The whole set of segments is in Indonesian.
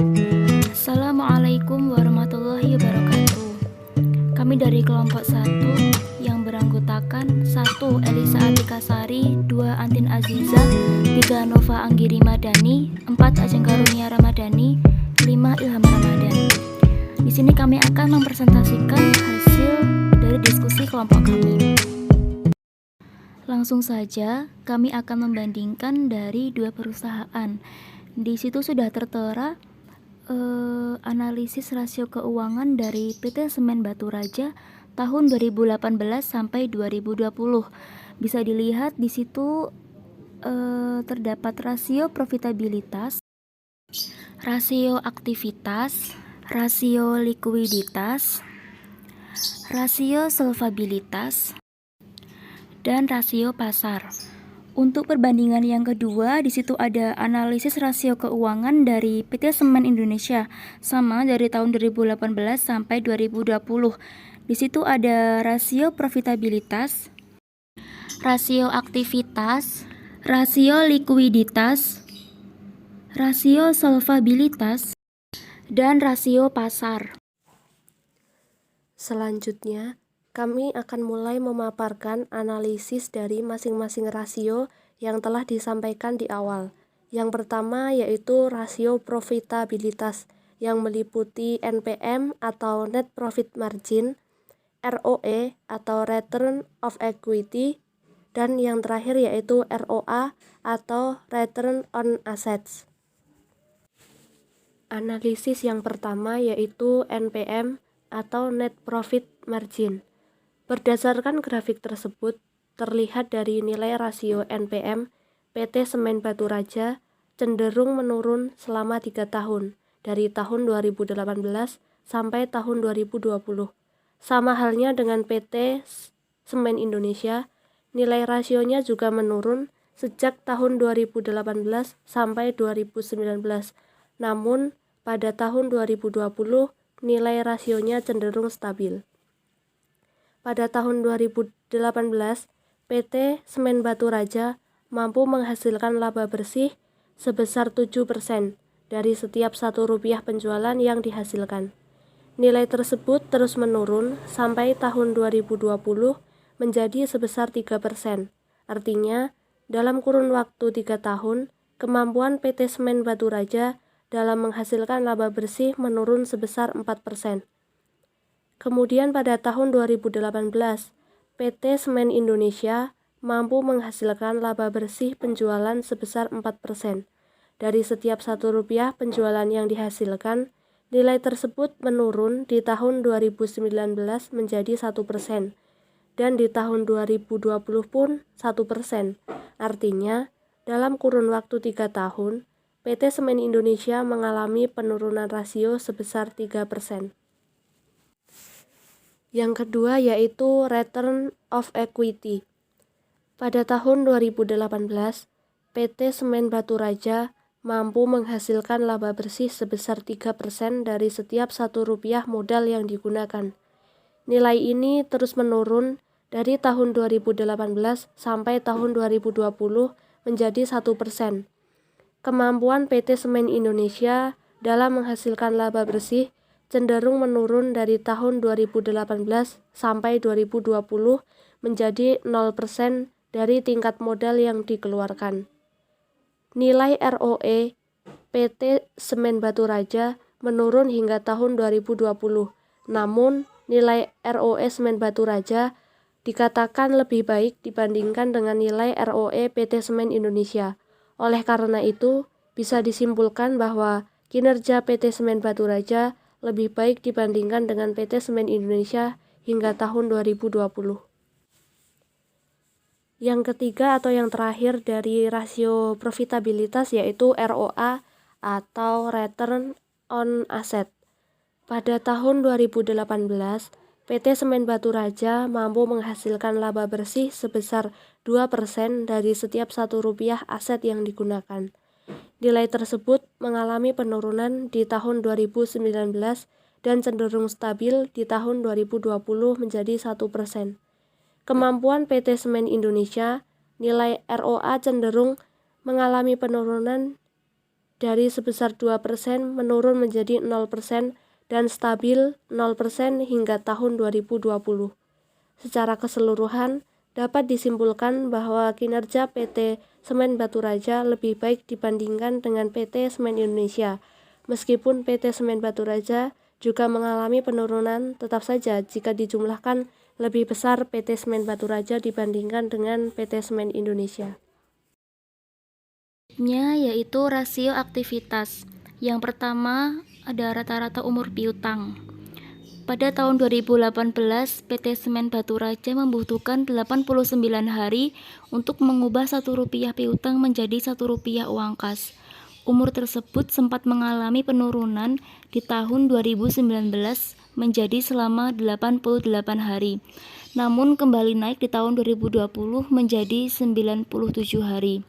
Assalamualaikum warahmatullahi wabarakatuh. Kami dari kelompok 1 yang beranggotakan 1 Elisa Atika Sari, 2 Antin Aziza, 3 Nova Anggiri Madani, 4 Ajeng Karunia Ramadhani, 5 Ilham Ramadan. Di sini kami akan mempresentasikan hasil dari diskusi kelompok kami. Langsung saja kami akan membandingkan dari 2 perusahaan. Di situ sudah tertera analisis rasio keuangan dari PT Semen Batu Raja tahun 2018 sampai 2020. Bisa dilihat di situ terdapat rasio profitabilitas, rasio aktivitas, rasio likuiditas, rasio solvabilitas, dan rasio pasar. Untuk perbandingan yang kedua, di situ ada analisis rasio keuangan dari PT Semen Indonesia, sama dari tahun 2018 sampai 2020. Di situ ada rasio profitabilitas, rasio aktivitas, rasio likuiditas, rasio solvabilitas, dan rasio pasar. Selanjutnya, kami akan mulai memaparkan analisis dari masing-masing rasio yang telah disampaikan di awal. Yang pertama yaitu rasio profitabilitas yang meliputi NPM atau Net Profit Margin, ROE atau Return of Equity, dan yang terakhir yaitu ROA atau Return on Assets. Analisis yang pertama yaitu NPM atau Net Profit Margin. Berdasarkan grafik tersebut, terlihat dari nilai rasio NPM, PT Semen Batu Raja cenderung menurun selama 3 tahun, dari tahun 2018 sampai tahun 2020. Sama halnya dengan PT Semen Indonesia, nilai rasionya juga menurun sejak tahun 2018 sampai 2019. Namun, pada tahun 2020, nilai rasionya cenderung stabil. Pada tahun 2018, PT Semen Batu Raja mampu menghasilkan laba bersih sebesar 7% dari setiap Rp1 penjualan yang dihasilkan. Nilai tersebut terus menurun sampai tahun 2020 menjadi sebesar 3%. Artinya, dalam kurun waktu 3 tahun, kemampuan PT Semen Batu Raja dalam menghasilkan laba bersih menurun sebesar 4%. Kemudian pada tahun 2018, PT Semen Indonesia mampu menghasilkan laba bersih penjualan sebesar 4%. Dari setiap Rp1 penjualan yang dihasilkan, nilai tersebut menurun di tahun 2019 menjadi 1%, dan di tahun 2020 pun 1%. Artinya, dalam kurun waktu 3 tahun, PT Semen Indonesia mengalami penurunan rasio sebesar 3%. Yang kedua yaitu Return of Equity. Pada tahun 2018, PT Semen Batu Raja mampu menghasilkan laba bersih sebesar 3% dari setiap Rp1 modal yang digunakan. Nilai ini terus menurun dari tahun 2018 sampai tahun 2020 menjadi 1%. Kemampuan PT Semen Indonesia dalam menghasilkan laba bersih cenderung menurun dari tahun 2018 sampai 2020 menjadi 0% dari tingkat modal yang dikeluarkan. Nilai ROE PT Semen Batu Raja menurun hingga tahun 2020. Namun, nilai ROE Semen Batu Raja dikatakan lebih baik dibandingkan dengan nilai ROE PT Semen Indonesia. Oleh karena itu, bisa disimpulkan bahwa kinerja PT Semen Batu Raja lebih baik dibandingkan dengan PT Semen Indonesia hingga tahun 2020. Yang ketiga atau yang terakhir dari rasio profitabilitas yaitu ROA atau Return on Asset. Pada tahun 2018, PT Semen Batu Raja mampu menghasilkan laba bersih sebesar 2% dari setiap Rp1 aset yang digunakan. Nilai tersebut mengalami penurunan di tahun 2019 dan cenderung stabil di tahun 2020 menjadi 1%. Kemampuan PT Semen Indonesia, nilai ROA cenderung mengalami penurunan dari sebesar 2% menurun menjadi 0% dan stabil 0% hingga tahun 2020. Secara keseluruhan, dapat disimpulkan bahwa kinerja PT Semen Baturaja lebih baik dibandingkan dengan PT Semen Indonesia. Meskipun PT Semen Baturaja juga mengalami penurunan, tetap saja jika dijumlahkan lebih besar PT Semen Baturaja dibandingkan dengan PT Semen Indonesia. Yaitu rasio aktivitas. Yang pertama ada rata-rata umur piutang. Pada tahun 2018, PT Semen Baturaja membutuhkan 89 hari untuk mengubah Rp1 piutang menjadi Rp1 uang kas. Umur tersebut sempat mengalami penurunan di tahun 2019 menjadi selama 88 hari. Namun kembali naik di tahun 2020 menjadi 97 hari.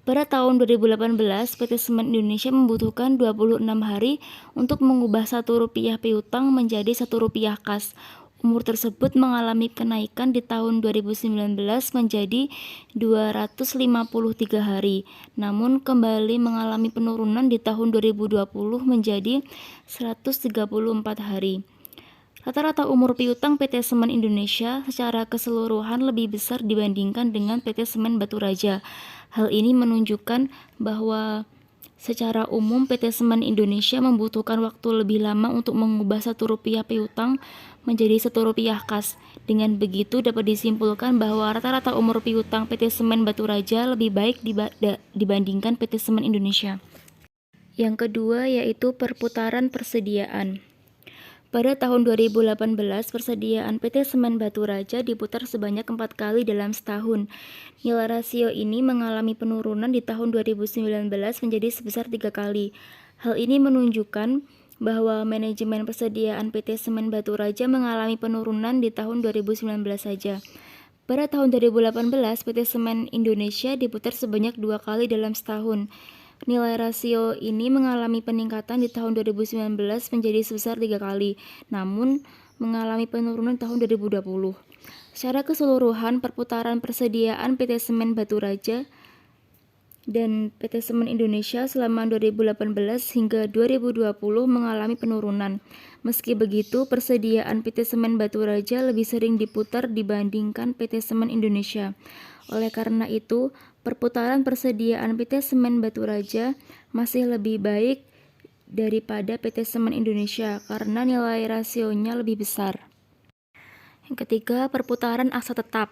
Pada tahun 2018, PT Semen Indonesia membutuhkan 26 hari untuk mengubah Rp1 piutang menjadi Rp1 kas. Umur tersebut mengalami kenaikan di tahun 2019 menjadi 253 hari, namun kembali mengalami penurunan di tahun 2020 menjadi 134 hari. Rata-rata umur piutang PT Semen Indonesia secara keseluruhan lebih besar dibandingkan dengan PT Semen Baturaja. Hal ini menunjukkan bahwa secara umum PT Semen Indonesia membutuhkan waktu lebih lama untuk mengubah Rp1 piutang menjadi Rp1 kas. Dengan begitu dapat disimpulkan bahwa rata-rata umur piutang PT Semen Baturaja lebih baik dibandingkan PT Semen Indonesia. Yang kedua yaitu perputaran persediaan. Pada tahun 2018, persediaan PT Semen Baturaja diputar sebanyak 4 kali dalam setahun. Nilai rasio ini mengalami penurunan di tahun 2019 menjadi sebesar 3 kali. Hal ini menunjukkan bahwa manajemen persediaan PT Semen Baturaja mengalami penurunan di tahun 2019 saja. Pada tahun 2018, PT Semen Indonesia diputar sebanyak 2 kali dalam setahun. Nilai rasio ini mengalami peningkatan di tahun 2019 menjadi sebesar 3 kali, namun mengalami penurunan tahun 2020. Secara keseluruhan, perputaran persediaan PT Semen Baturaja dan PT Semen Indonesia selama 2018 hingga 2020 mengalami penurunan. Meski begitu, persediaan PT Semen Baturaja lebih sering diputar dibandingkan PT Semen Indonesia. Oleh karena itu, perputaran persediaan PT Semen Baturaja masih lebih baik daripada PT Semen Indonesia karena nilai rasionya lebih besar. Yang ketiga, perputaran aset tetap.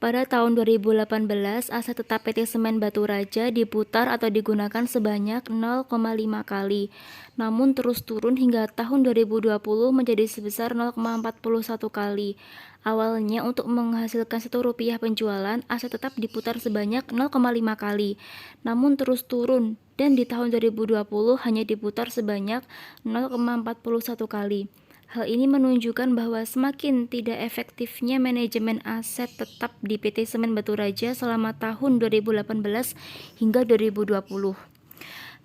Pada tahun 2018, aset tetap PT Semen Baturaja diputar atau digunakan sebanyak 0,5 kali, namun terus turun hingga tahun 2020 menjadi sebesar 0,41 kali. Awalnya untuk menghasilkan Rp1 penjualan, aset tetap diputar sebanyak 0,5 kali, namun terus turun dan di tahun 2020 hanya diputar sebanyak 0,41 kali. Hal ini menunjukkan bahwa semakin tidak efektifnya manajemen aset tetap di PT Semen Baturaja selama tahun 2018 hingga 2020.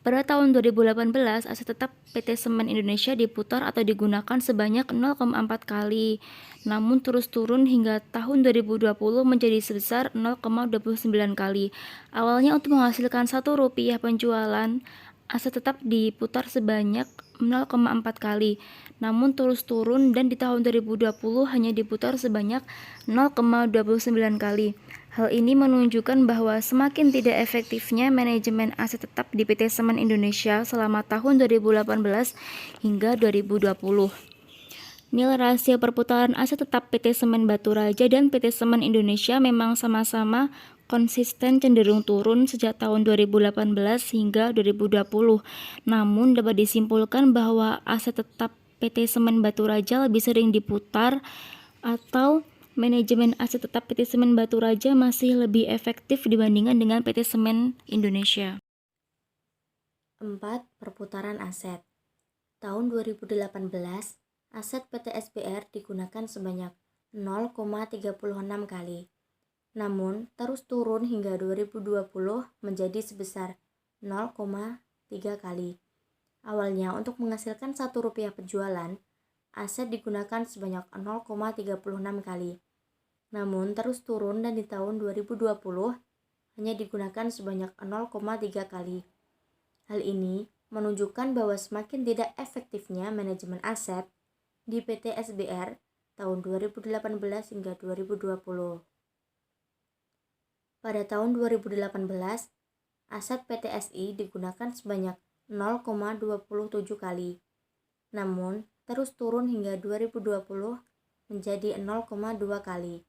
Pada tahun 2018, aset tetap PT Semen Indonesia diputar atau digunakan sebanyak 0,4 kali, namun terus turun hingga tahun 2020 menjadi sebesar 0,29 kali. Awalnya untuk menghasilkan Rp1 penjualan, aset tetap diputar sebanyak 0,4 kali, namun terus turun dan di tahun 2020 hanya diputar sebanyak 0,29 kali. Hal ini menunjukkan bahwa semakin tidak efektifnya manajemen aset tetap di PT Semen Indonesia selama tahun 2018 hingga 2020. Nilai rasio perputaran aset tetap PT Semen Baturaja dan PT Semen Indonesia memang sama-sama konsisten cenderung turun sejak tahun 2018 hingga 2020. Namun dapat disimpulkan bahwa aset tetap PT Semen Baturaja lebih sering diputar atau manajemen aset tetap PT Semen Baturaja masih lebih efektif dibandingkan dengan PT Semen Indonesia. 4. Perputaran aset. Tahun 2018, aset PT SBR digunakan sebanyak 0,36 kali. Namun, terus turun hingga 2020 menjadi sebesar 0,3 kali. Awalnya untuk menghasilkan Rp1 penjualan, aset digunakan sebanyak 0,36 kali. Namun terus turun dan di tahun 2020 hanya digunakan sebanyak 0,3 kali. Hal ini menunjukkan bahwa semakin tidak efektifnya manajemen aset di PT SBR tahun 2018 hingga 2020. Pada tahun 2018, aset PT SI digunakan sebanyak 0,27 kali, namun terus turun hingga 2020 menjadi 0,2 kali.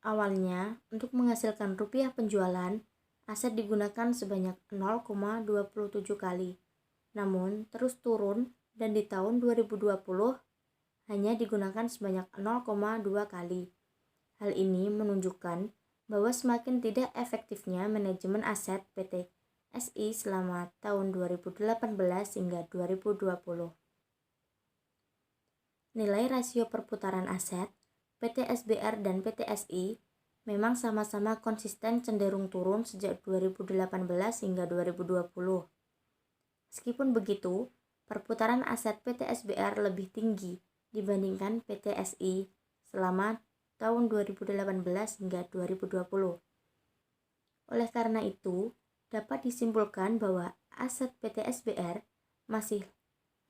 Awalnya, untuk menghasilkan rupiah penjualan, aset digunakan sebanyak 0,27 kali, namun terus turun dan di tahun 2020 hanya digunakan sebanyak 0,2 kali. Hal ini menunjukkan bahwa semakin tidak efektifnya manajemen aset PT SI selama tahun 2018 hingga 2020. Nilai rasio perputaran aset PT SBR dan PT SI memang sama-sama konsisten cenderung turun sejak 2018 hingga 2020. Meskipun begitu, perputaran aset PT SBR lebih tinggi dibandingkan PT SI selama tahun 2018 hingga 2020. Oleh karena itu, dapat disimpulkan bahwa aset PT SBR masih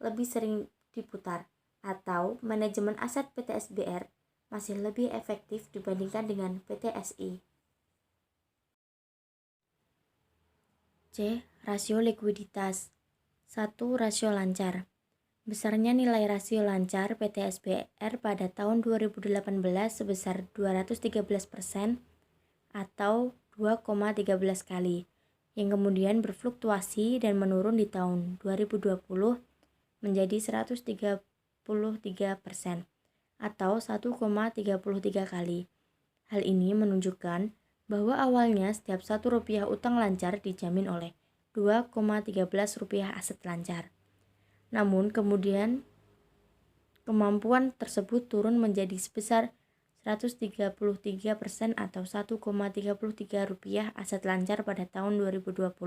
lebih sering diputar atau manajemen aset PT SBR masih lebih efektif dibandingkan dengan PT SI. C. Rasio likuiditas. 1. Rasio lancar. Besarnya nilai rasio lancar PT SBR pada tahun 2018 sebesar 213% atau 2,13 kali, yang kemudian berfluktuasi dan menurun di tahun 2020 menjadi 133% atau 1,33 kali. Hal ini menunjukkan bahwa awalnya setiap Rp1 utang lancar dijamin oleh 2,13 rupiah aset lancar. Namun kemudian kemampuan tersebut turun menjadi sebesar 133% atau 1,33 rupiah aset lancar pada tahun 2020.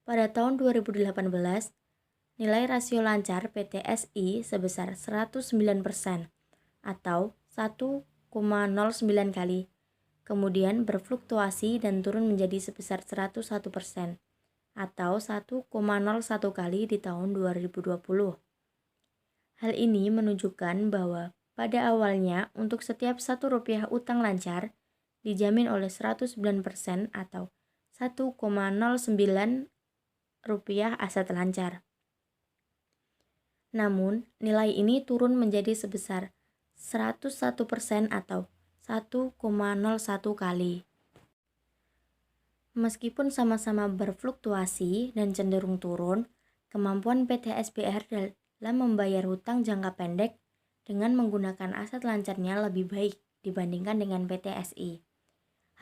Pada tahun 2018, nilai rasio lancar PT SI sebesar 109% atau 1,09 kali, kemudian berfluktuasi dan turun menjadi sebesar 101% atau 1,01 kali di tahun 2020. Hal ini menunjukkan bahwa pada awalnya untuk setiap Rp1 utang lancar dijamin oleh 109% atau 1,09 rupiah aset lancar. Namun, nilai ini turun menjadi sebesar 101% atau 1,01 kali. Meskipun sama-sama berfluktuasi dan cenderung turun, kemampuan PT SBR dalam membayar hutang jangka pendek dengan menggunakan aset lancarnya lebih baik dibandingkan dengan PT SI.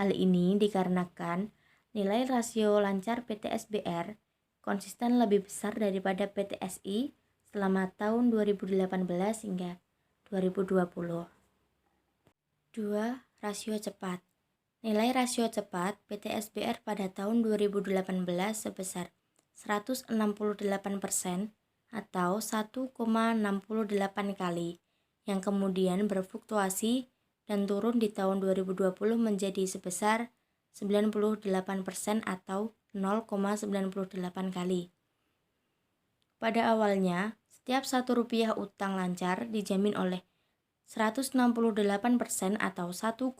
Hal ini dikarenakan nilai rasio lancar PT SBR konsisten lebih besar daripada PT SI selama tahun 2018 hingga 2020. 2. Rasio cepat. Nilai rasio cepat PT SBR pada tahun 2018 sebesar 168% atau 1,68 kali, yang kemudian berfluktuasi dan turun di tahun 2020 menjadi sebesar 98% atau 0,98 kali. Pada awalnya, setiap Rp1 utang lancar dijamin oleh 168% atau 1,68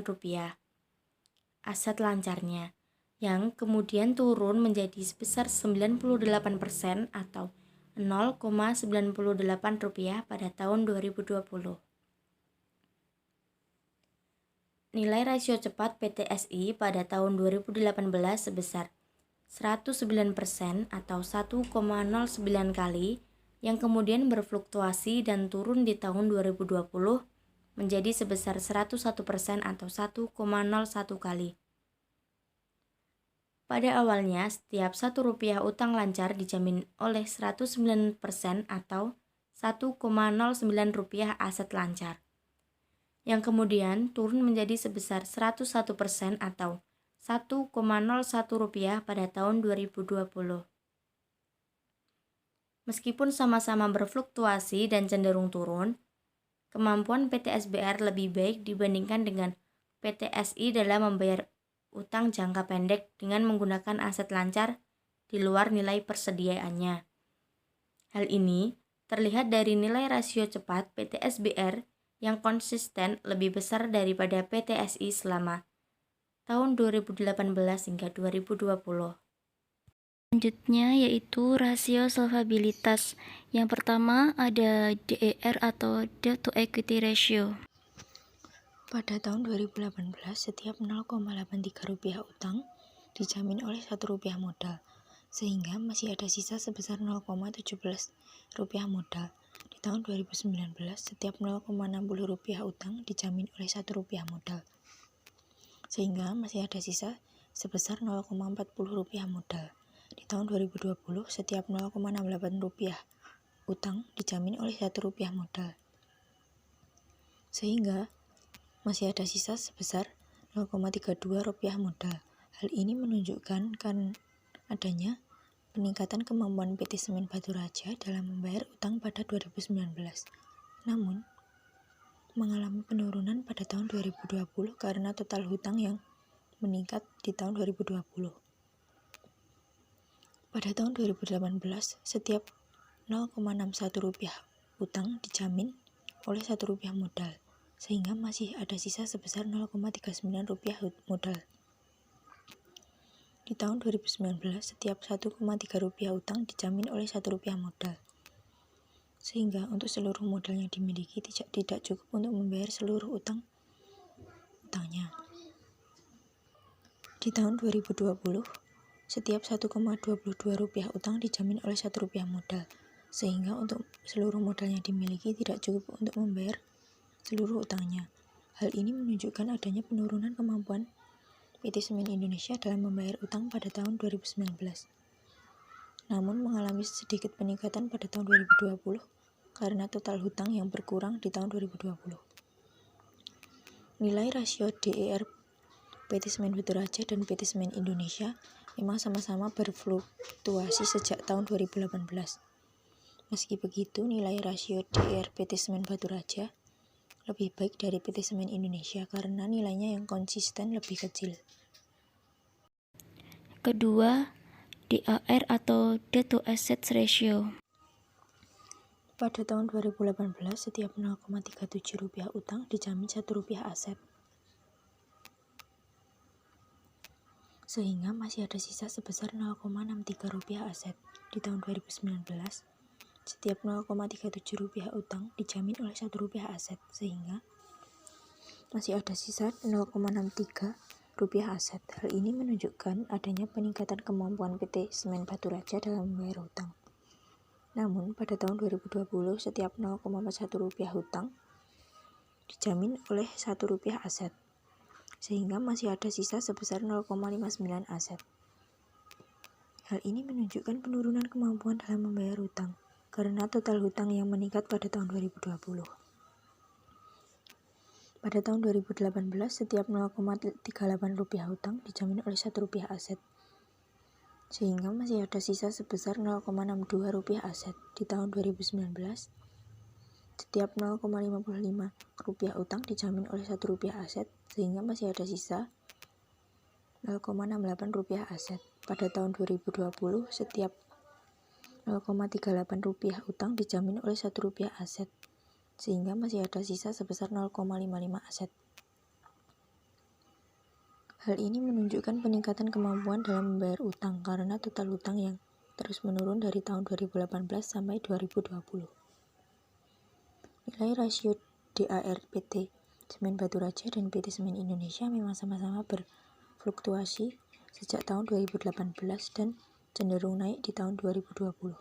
rupiah aset lancarnya, yang kemudian turun menjadi sebesar 98% atau 0,98 rupiah pada tahun 2020. Nilai rasio cepat PT SI pada tahun 2018 sebesar 109% atau 1,09 kali, yang kemudian berfluktuasi dan turun di tahun 2020 menjadi sebesar 101% atau 1,01 kali. Pada awalnya, setiap Rp1 utang lancar dijamin oleh 109% atau 1,09 rupiah aset lancar, yang kemudian turun menjadi sebesar 101% atau 1,01 rupiah pada tahun 2020. Meskipun sama-sama berfluktuasi dan cenderung turun, kemampuan PT SBR lebih baik dibandingkan dengan PT SI dalam membayar utang jangka pendek dengan menggunakan aset lancar di luar nilai persediaannya. Hal ini terlihat dari nilai rasio cepat PT SBR yang konsisten lebih besar daripada PT SI selama tahun 2018 hingga 2020. Selanjutnya yaitu rasio solvabilitas. Yang pertama ada DER atau Debt to Equity Ratio. Pada tahun 2018, setiap 0,83 rupiah utang dijamin oleh 1 rupiah modal, sehingga masih ada sisa sebesar 0,17 rupiah modal. Di tahun 2019, setiap 0,60 rupiah utang dijamin oleh 1 rupiah modal, sehingga masih ada sisa sebesar 0,40 rupiah modal. Di tahun 2020, setiap 0,68 rupiah utang dijamin oleh 1 rupiah modal, sehingga masih ada sisa sebesar 0,32 rupiah modal. Hal ini menunjukkan adanya peningkatan kemampuan PT Semen Batu Raja dalam membayar utang pada 2019. Namun, mengalami penurunan pada tahun 2020 karena total hutang yang meningkat di tahun 2020. Pada tahun 2018, setiap 0,61 rupiah utang dijamin oleh 1 rupiah modal, sehingga masih ada sisa sebesar 0,39 rupiah modal. Di tahun 2019, setiap 1,3 rupiah utang dijamin oleh 1 rupiah modal, sehingga untuk seluruh modal yang dimiliki tidak cukup untuk membayar seluruh utangnya. Di tahun 2020, setiap 1,22 rupiah utang dijamin oleh 1 rupiah modal, sehingga untuk seluruh modal yang dimiliki tidak cukup untuk membayar seluruh utangnya. Hal ini menunjukkan adanya penurunan kemampuan PT Semen Indonesia dalam membayar utang pada tahun 2019. Namun mengalami sedikit peningkatan pada tahun 2020 karena total hutang yang berkurang di tahun 2020. Nilai rasio DER PT Semen Batu Raja dan PT Semen Indonesia memang sama-sama berfluktuasi sejak tahun 2018. Meski begitu, nilai rasio DER PT Semen Batu Raja lebih baik dari PT Semen Indonesia karena nilainya yang konsisten lebih kecil. Kedua, DAR atau Debt to Assets Ratio. Pada tahun 2018, setiap 0,37 rupiah utang dijamin 1 rupiah aset, sehingga masih ada sisa sebesar 0,63 rupiah aset. Di tahun 2019, setiap 0,37 rupiah utang dijamin oleh 1 rupiah aset, sehingga masih ada sisa 0,63 rupiah aset. Hal ini menunjukkan adanya peningkatan kemampuan PT Semen Batu Raja dalam membayar hutang. Namun, pada tahun 2020, setiap 0,41 rupiah hutang dijamin oleh 1 rupiah aset, sehingga masih ada sisa sebesar 0,59 aset. Hal ini menunjukkan penurunan kemampuan dalam membayar hutang karena total hutang yang meningkat pada tahun 2020. Pada tahun 2018, setiap 0,38 rupiah hutang dijamin oleh 1 rupiah aset, sehingga masih ada sisa sebesar 0,62 rupiah aset. Di tahun 2019, setiap 0,55 rupiah utang dijamin oleh 1 rupiah aset, sehingga masih ada sisa 0,68 rupiah aset. Pada tahun 2020, setiap 0,38 rupiah utang dijamin oleh 1 rupiah aset, sehingga masih ada sisa sebesar 0,55 aset. Hal ini menunjukkan peningkatan kemampuan dalam membayar utang karena total hutang yang terus menurun dari tahun 2018 sampai 2020. Nilai rasio DAR PT Semen Batu Raja dan PT Semen Indonesia memang sama-sama berfluktuasi sejak tahun 2018 dan cenderung naik di tahun 2020.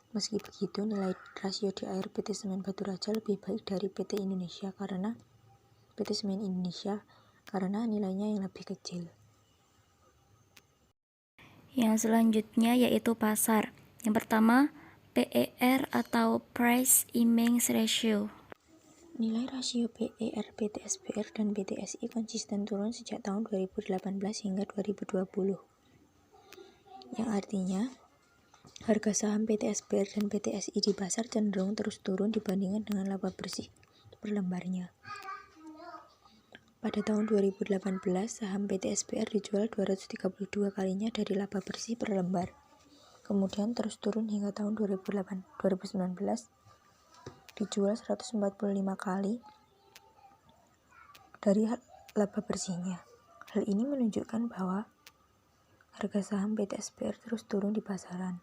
Meski begitu, nilai rasio DAR PT Semen Batu Raja lebih baik dari PT Semen Indonesia karena nilainya yang lebih kecil. Yang selanjutnya yaitu pasar. Yang pertama, PER atau Price Earnings Ratio. Nilai rasio PER PT SBR dan PT SI konsisten turun sejak tahun 2018 hingga 2020. Yang artinya, harga saham PT SBR dan PT SI di pasar cenderung terus turun dibandingkan dengan laba bersih per lembarnya. Pada tahun 2018, saham PT SBR dijual 232 kalinya dari laba bersih per lembar. Kemudian terus turun hingga tahun 2019 dijual 145 kali dari laba bersihnya. Hal ini menunjukkan bahwa harga saham PT SBR terus turun di pasaran.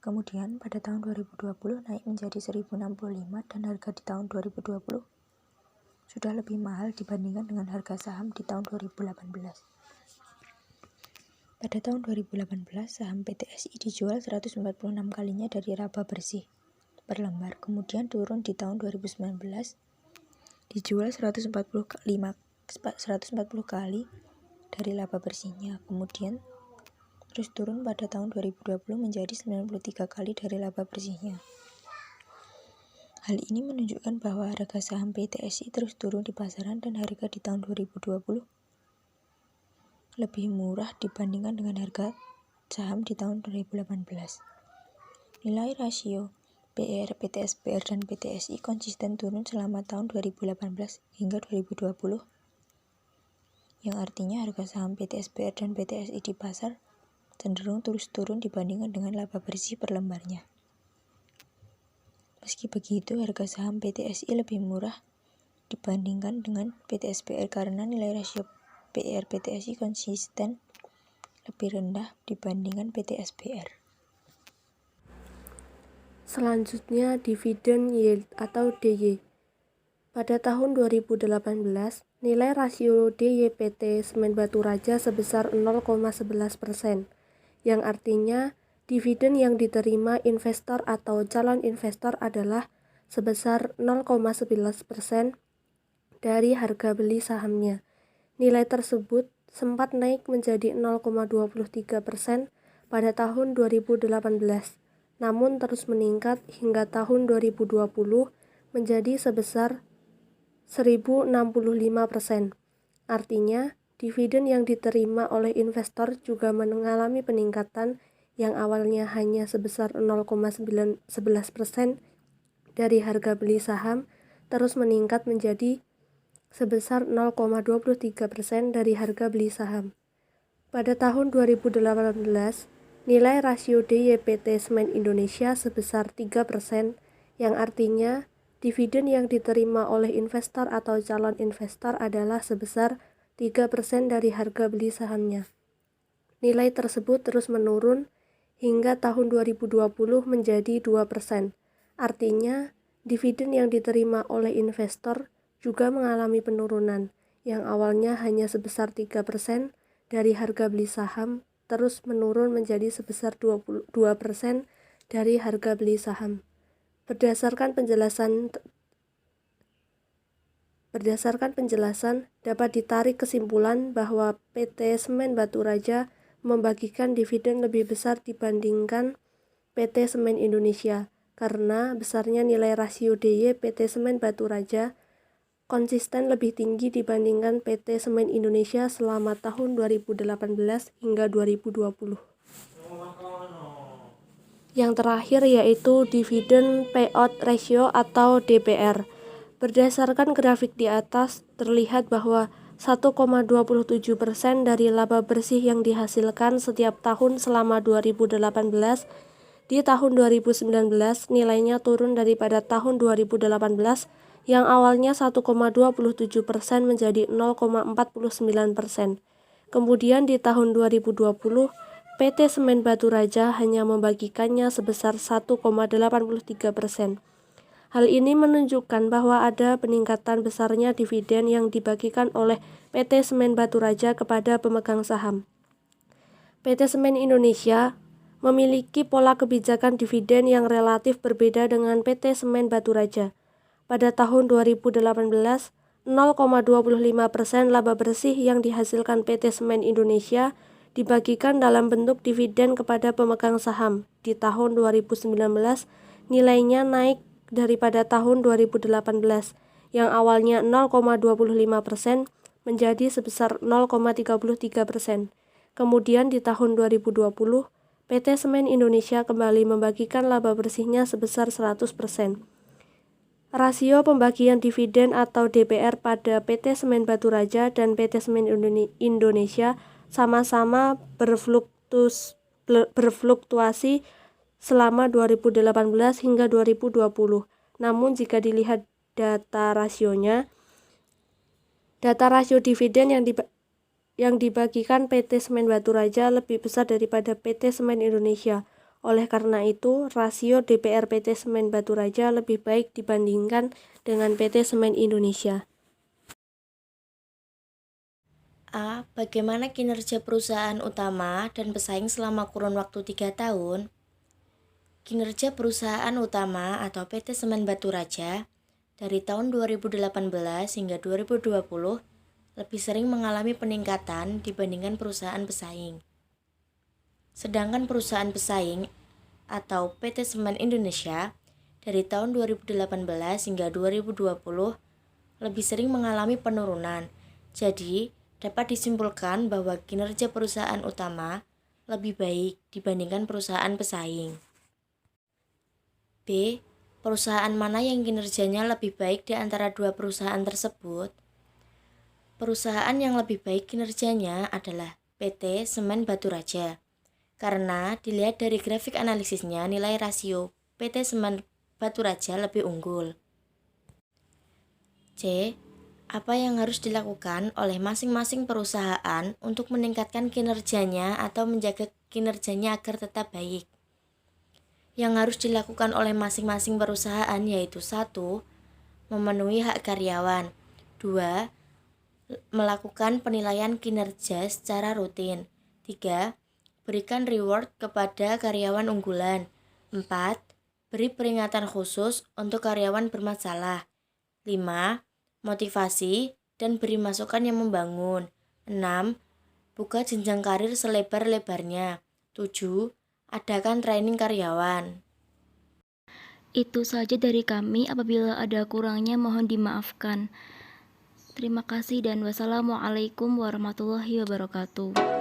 Kemudian pada tahun 2020 naik menjadi 1065 dan harga di tahun 2020 sudah lebih mahal dibandingkan dengan harga saham di tahun 2018. Pada tahun 2018, saham PTSI dijual 146 kalinya dari laba bersih per lembar. Kemudian turun di tahun 2019, dijual 140 kali dari laba bersihnya. Kemudian terus turun pada tahun 2020 menjadi 93 kali dari laba bersihnya. Hal ini menunjukkan bahwa harga saham PTSI terus turun di pasaran dan harga di tahun 2020 lebih murah dibandingkan dengan harga saham di tahun 2018. Nilai rasio PER PT SBR dan PTSI konsisten turun selama tahun 2018 hingga 2020, yang artinya harga saham PT SBR dan PTSI di pasar cenderung terus turun dibandingkan dengan laba bersih per lembarnya. Meski begitu, harga saham PTSI lebih murah dibandingkan dengan PT SBR karena nilai rasio PER PTSI konsisten lebih rendah dibandingkan PT SBR. Selanjutnya, dividen yield atau DY. Pada tahun 2018, nilai rasio DY PT Semen Batu Raja sebesar 0,11%, yang artinya dividen yang diterima investor atau calon investor adalah sebesar 0,11% dari harga beli sahamnya. Nilai tersebut sempat naik menjadi 0,23% pada tahun 2018, namun terus meningkat hingga tahun 2020 menjadi sebesar 1065%. Artinya, dividen yang diterima oleh investor juga mengalami peningkatan yang awalnya hanya sebesar 0,11% dari harga beli saham, terus meningkat menjadi sebesar 0,23% dari harga beli saham. Pada tahun 2018, nilai rasio DYPT Semen Indonesia sebesar 3%, yang artinya dividen yang diterima oleh investor atau calon investor adalah sebesar 3% dari harga beli sahamnya. Nilai tersebut terus menurun hingga tahun 2020 menjadi 2%. Artinya, dividen yang diterima oleh investor juga mengalami penurunan, yang awalnya hanya sebesar 3% dari harga beli saham, terus menurun menjadi sebesar 2% dari harga beli saham. Berdasarkan penjelasan, dapat ditarik kesimpulan bahwa PT Semen Batu Raja membagikan dividen lebih besar dibandingkan PT Semen Indonesia, karena besarnya nilai rasio DY PT Semen Batu Raja konsisten lebih tinggi dibandingkan PT Semen Indonesia selama tahun 2018 hingga 2020. Yang terakhir yaitu Dividend Payout Ratio atau DPR. Berdasarkan grafik di atas, terlihat bahwa 1,27% dari laba bersih yang dihasilkan setiap tahun selama 2018, di tahun 2019 nilainya turun daripada tahun 2018 yang awalnya 1,27% menjadi 0,49%. Kemudian di tahun 2020, PT Semen Batu Raja hanya membagikannya sebesar 1,83%. Hal ini menunjukkan bahwa ada peningkatan besarnya dividen yang dibagikan oleh PT Semen Batu Raja kepada pemegang saham. PT Semen Indonesia memiliki pola kebijakan dividen yang relatif berbeda dengan PT Semen Batu Raja. Pada tahun 2018, 0,25% laba bersih yang dihasilkan PT Semen Indonesia dibagikan dalam bentuk dividen kepada pemegang saham. Di tahun 2019, nilainya naik daripada tahun 2018 yang awalnya 0,25% menjadi sebesar 0,33%. Kemudian di tahun 2020, PT Semen Indonesia kembali membagikan laba bersihnya sebesar 100%. Rasio pembagian dividen atau DPR pada PT Semen Batu Raja dan PT Semen Indonesia sama-sama berfluktuasi selama 2018 hingga 2020. Namun jika dilihat data rasio dividen yang dibagikan PT Semen Batu Raja lebih besar daripada PT Semen Indonesia. Oleh karena itu, rasio DPR PT Semen Batu Raja lebih baik dibandingkan dengan PT Semen Indonesia. A. Bagaimana kinerja perusahaan utama dan pesaing selama kurun waktu 3 tahun? Kinerja perusahaan utama atau PT Semen Batu Raja dari tahun 2018 hingga 2020 lebih sering mengalami peningkatan dibandingkan perusahaan pesaing. Sedangkan perusahaan pesaing atau PT Semen Indonesia dari tahun 2018 hingga 2020 lebih sering mengalami penurunan. Jadi, dapat disimpulkan bahwa kinerja perusahaan utama lebih baik dibandingkan perusahaan pesaing. B. Perusahaan mana yang kinerjanya lebih baik di antara dua perusahaan tersebut? Perusahaan yang lebih baik kinerjanya adalah PT Semen Batu Raja. Karena dilihat dari grafik analisisnya, nilai rasio PT Semen Batu Raja lebih unggul. C. Apa yang harus dilakukan oleh masing-masing perusahaan untuk meningkatkan kinerjanya atau menjaga kinerjanya agar tetap baik? Yang harus dilakukan oleh masing-masing perusahaan yaitu 1. Memenuhi hak karyawan. 2. Melakukan penilaian kinerja secara rutin. 3. Berikan reward kepada karyawan unggulan. 4. Beri peringatan khusus untuk karyawan bermasalah. 5. Motivasi dan beri masukan yang membangun. 6. Buka jenjang karir selebar-lebarnya. 7. Adakan training karyawan. Itu saja dari kami. Apabila ada kurangnya mohon dimaafkan. Terima kasih dan wassalamualaikum warahmatullahi wabarakatuh.